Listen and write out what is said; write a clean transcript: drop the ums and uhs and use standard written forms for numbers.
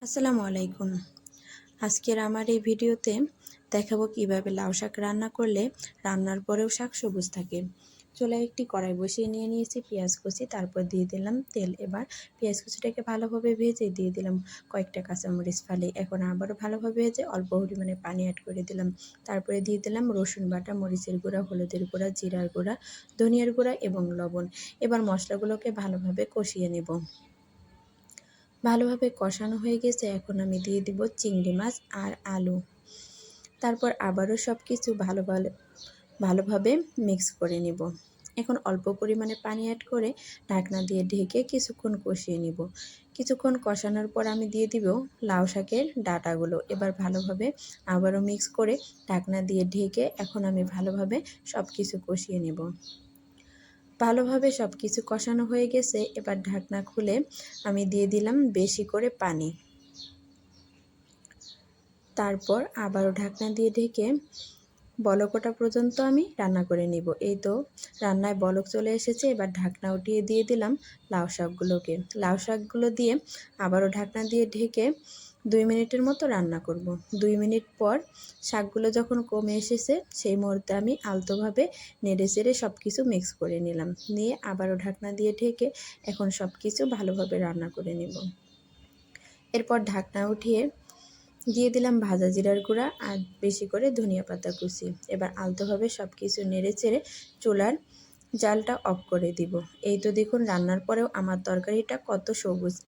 আসসালামু আলাইকুম। আজকের আমার এই ভিডিওতে দেখাবো কিভাবে লাউ শাক রান্না করলে রান্নার পরেও শাক সবুজ থাকে। চুলায় একটি কড়াই বসিয়ে নিয়েছি পেঁয়াজ কুচি, তারপর দিয়ে দিলাম তেল। এবার পেঁয়াজ কুচিটাকে ভালোভাবে ভেজে দিয়ে দিলাম কয়েকটা কাঁচামরিচ ফালি। এখন আবারও ভালোভাবে ভেজে অল্প পরিমাণে পানি অ্যাড করে দিলাম। তারপরে দিয়ে দিলাম রসুন বাটা, মরিচের গুঁড়া, হলুদের গুঁড়া, জিরার গুঁড়া, ধনিয়ার গুঁড়া এবং লবণ। এবার মশলাগুলোকে ভালোভাবে কষিয়ে নেব। ভালোভাবে কষানো হয়ে গেছে, এখন আমি দিয়ে দিব চিংড়ি মাছ আর আলু। তারপর আবারও সব কিছু ভালোভাবে মিক্স করে নিব। এখন অল্প পরিমাণে পানি অ্যাড করে ঢাকনা দিয়ে ঢেকে কিছুক্ষণ কষিয়ে নিব। কিছুক্ষণ কষানোর পর আমি দিয়ে দিব লাউ শাকের ডাঁটাগুলো। এবার ভালোভাবে আবারও মিক্স করে ঢাকনা দিয়ে ঢেকে এখন আমি ভালোভাবে সব কিছু কষিয়ে নেব। ভালোভাবে সব কিছু কষানো হয়ে গেছে, এবার ঢাকনা খুলে আমি দিয়ে দিলাম বেশি করে পানি। তারপর আবারও ঢাকনা দিয়ে ঢেকে বলক ওঠা পর্যন্ত আমি রান্না করে নিব। এই তো রান্নায় বলক চলে এসেছে, এবার ঢাকনা উঠিয়ে দিয়ে দিলাম লাউ শাকগুলোকে। লাউ শাকগুলো দিয়ে আবারও ঢাকনা দিয়ে ঢেকে 2 মিনিটের মতো রান্না করব। 2 মিনিট পর শাকগুলো যখন কমে এসেছে, সেই মুহূর্তে আমি আলতোভাবে নেড়েচেড়ে সব কিছু মিক্স করে নিলাম। নিয়ে আবারও ঢাকনা দিয়ে ঢেকে এখন সব কিছু ভালোভাবে রান্না করে নেব। এরপর ঢাকনা উঠিয়ে দিয়ে দিলাম ভাজা জিরার গুঁড়া আর বেশি করে ধনিয়া পাতা কুচি। এবার আলতোভাবে সব কিছু নেড়েচেড়ে চুলার জালটা অফ করে দিব। এই তো দেখুন রান্নার পরেও আমার তরকারিটা কত সবুজ।